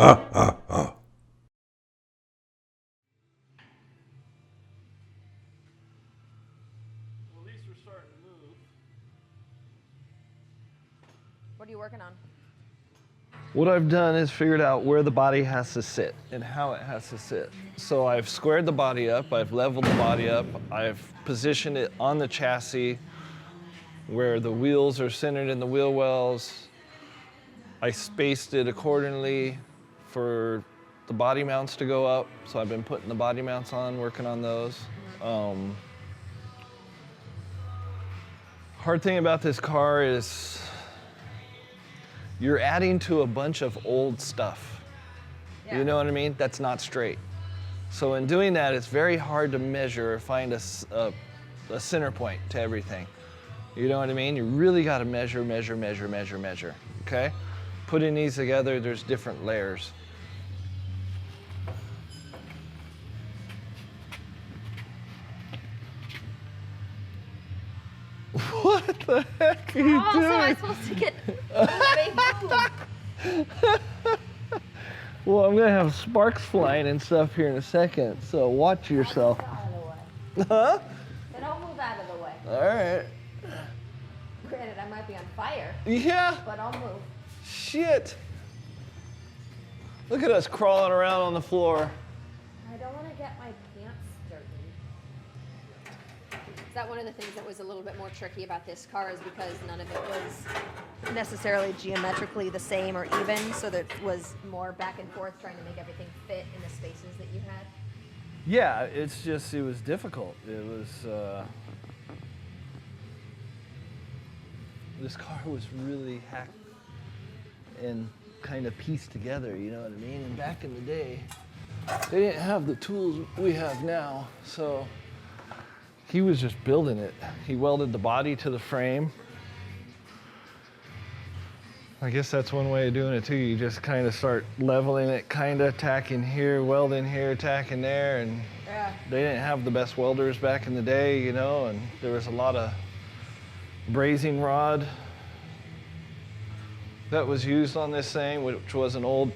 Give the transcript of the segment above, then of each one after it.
least we're starting to move. What are you working on? What I've done is figured out where the body has to sit and how it has to sit. So I've squared the body up, I've leveled the body up, I've positioned it on the chassis where the wheels are centered in the wheel wells. I spaced it accordingly for the body mounts to go up. So I've been putting the body mounts on, working on those. Hard thing about this car is you're adding to a bunch of old stuff. Yeah. You know what I mean? That's not straight. So in doing that, it's very hard to measure or find a center point to everything. You know what I mean? You really got to measure, okay? Putting these together, there's different layers. What the heck are you doing? How else am I supposed to get Well, I'm gonna have sparks flying and stuff here in a second, so watch yourself. Out of the way. Huh? Then I'll move out of the way. All right. Granted, I might be on fire, Yeah. but I'll move. Shit. Look at us crawling around on the floor. I don't want to get my pants dirty. Is that one of the things that was a little bit more tricky about this car is because none of it was necessarily geometrically the same or even, so there was more back and forth trying to make everything fit in the spaces that you had? Yeah, it's just, it was difficult. It was, this car was really hacked and kind of pieced together, you know what I mean? And back in the day, they didn't have the tools we have now, so he was just building it. He welded the body to the frame. I guess that's one way of doing it too. You just kind of start leveling it, kind of tacking here, welding here, tacking there, and Yeah. they didn't have the best welders back in the day, you know, and there was a lot of brazing rod that was used on this thing, which was an old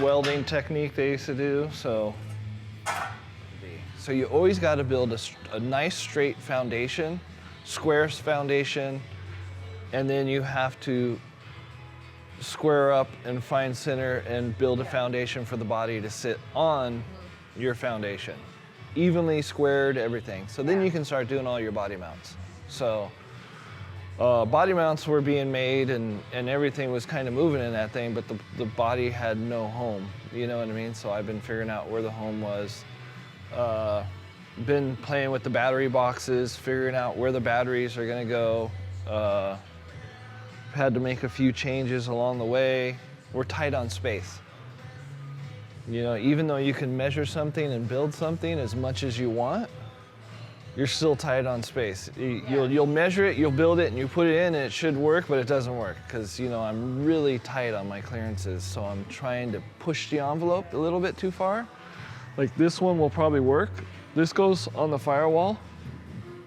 welding technique they used to do. So you always got to build a nice straight foundation, square foundation, and then you have to square up and find center and build a foundation for the body to sit on your foundation. Evenly squared, everything. So then you can start doing all your body mounts. So body mounts were being made and everything was kind of moving in that thing, but the body had no home. You know what I mean? So I've been figuring out where the home was. Been playing with the battery boxes, figuring out where the batteries are gonna go. Had to make a few changes along the way. We're tight on space. You know, even though you can measure something and build something as much as you want, you're still tight on space. You'll measure it, you'll build it, and you put it in, and it should work, but it doesn't work because, you know, I'm really tight on my clearances, so I'm trying to push the envelope a little bit too far. Like this one will probably work. This goes on the firewall.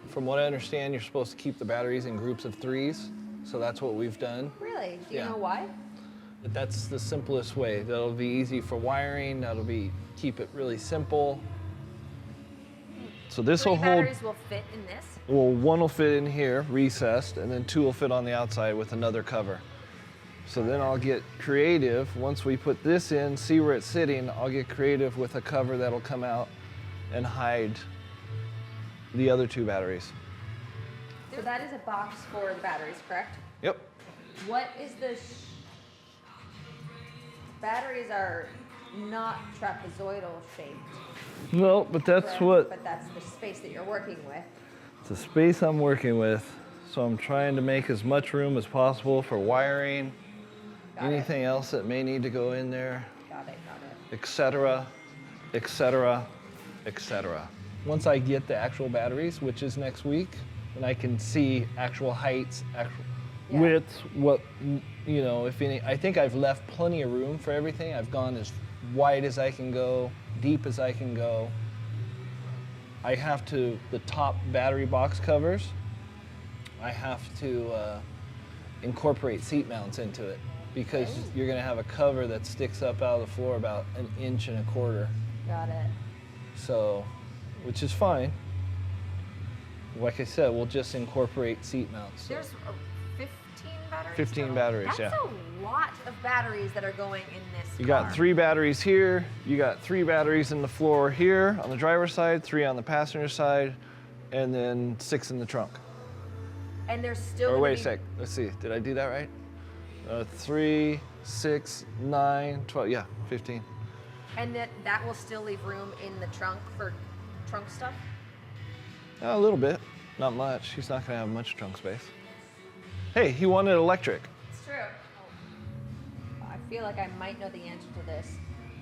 From what I understand, you're supposed to keep the batteries in groups of 3s, so that's what we've done. Really? Do you Yeah. know why? But that's the simplest way. That'll be easy for wiring. That'll be keep it really simple. So this will hold. Batteries will fit in this? Well, one will fit in here, recessed, and then 2 will fit on the outside with another cover. So then I'll get creative. Once we put this in, see where it's sitting, I'll get creative with a cover that'll come out and hide the other 2 batteries. So that is a box for the batteries, correct? Yep. What is the... Batteries are not trapezoidal shaped. No, but that's correct? what... But that's the space that you're working with. It's the space I'm working with. So I'm trying to make as much room as possible for wiring, anything else that may need to go in there, Got it. etc., etc., etc. Once I get the actual batteries, which is next week, and I can see actual heights, actual widths, what, you know, if any. I think I've left plenty of room for everything. I've gone as wide as I can go, deep as I can go. I have to, the top battery box covers, I have to incorporate seat mounts into it. because Okay. you're gonna have a cover that sticks up out of the floor about 1.25 inches. Got it. So, which is fine. Like I said, we'll just incorporate seat mounts. So. There's 15 batteries? 15 total? batteries, That's yeah. a lot of batteries that are going in this You car. got 3 batteries here. You got 3 batteries in the floor here on the driver's side, 3 on the passenger side, and then 6 in the trunk. And there's still Or gonna wait a be- sec. Let's see. Did I do that right? 3, 6, 9, 12. Yeah, 15. And that will still leave room in the trunk for trunk stuff? A little bit. Not much. He's not going to have much trunk space. Hey, he wanted electric. It's true. I feel like I might know the answer to this.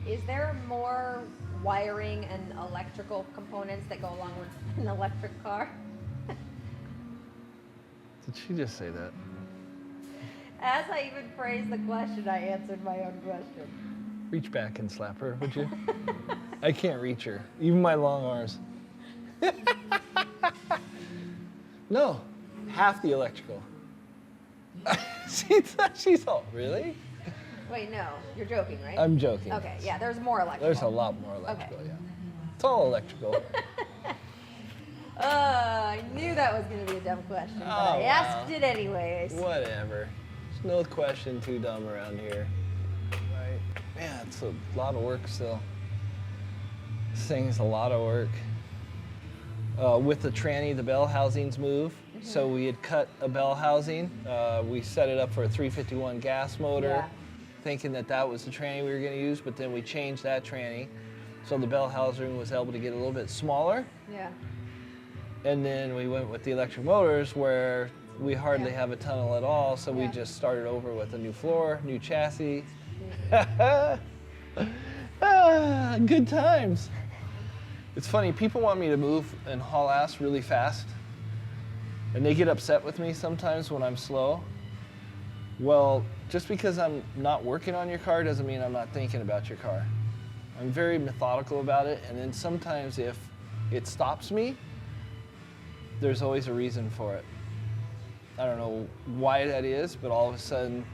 Is there more wiring and electrical components that go along with an electric car? Did she just say that? As I even phrased the question, I answered my own question. Reach back and slap her, would you? I can't reach her. Even my long arms. No, half the electrical. She's all, really? Wait, no, you're joking, right? I'm joking. Okay, yeah, there's more electrical. There's a lot more electrical, yeah. It's all electrical. I knew that was going to be a dumb question, but I Oh, asked wow. it anyways. Whatever. There's no question too dumb around here. Right? Man, it's a lot of work still. This thing's a lot of work. With the tranny, the bell housings move. So we had cut a bell housing. We set it up for a 351 gas motor, Yeah. thinking that that was the tranny we were going to use, but then we changed that tranny. So the bell housing was able to get a little bit smaller. Yeah. And then we went with the electric motors where we hardly Yeah. have a tunnel at all, so we Yeah. just started over with a new floor, new chassis. Good times. It's funny, people want me to move and haul ass really fast, and they get upset with me sometimes when I'm slow. Well, just because I'm not working on your car doesn't mean I'm not thinking about your car. I'm very methodical about it, and then sometimes if it stops me, there's always a reason for it. I don't know why that is, but all of a sudden,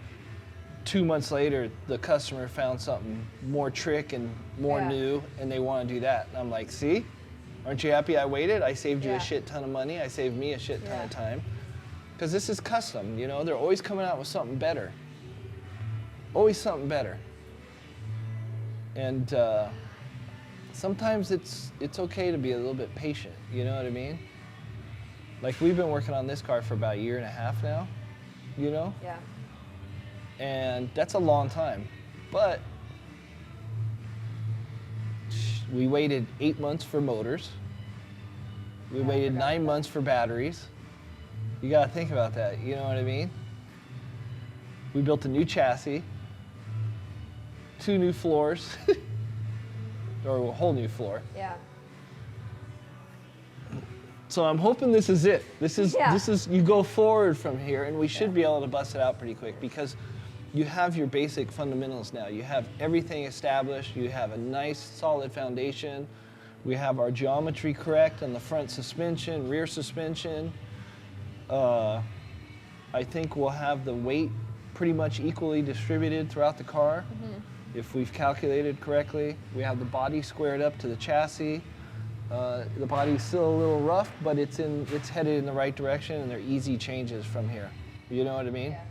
2 months later, the customer found something more trick and more Yeah. new, and they want to do that. And I'm like, see? Aren't you happy I waited? I saved you Yeah. a shit ton of money. I saved me a shit ton Yeah. of time. Because this is custom, you know? They're always coming out with something better. Always something better. And sometimes it's okay to be a little bit patient, you know what I mean? Like, we've been working on this car for about 1.5 years now, you know? Yeah. And that's a long time. But we waited 8 months for motors. We Yeah, I waited forgot 9 about months for batteries. You gotta think about that, you know what I mean? We built a new chassis, 2 new floors, or a whole new floor. Yeah. So I'm hoping this is it. This is Yeah. you go forward from here, and we should Yeah. be able to bust it out pretty quick because you have your basic fundamentals now. You have everything established. You have a nice solid foundation. We have our geometry correct on the front suspension, rear suspension. I think we'll have the weight pretty much equally distributed throughout the car. If we've calculated correctly. We have the body squared up to the chassis. The body's still a little rough, but it's headed in the right direction, and they're easy changes from here. You know what I mean? Yeah.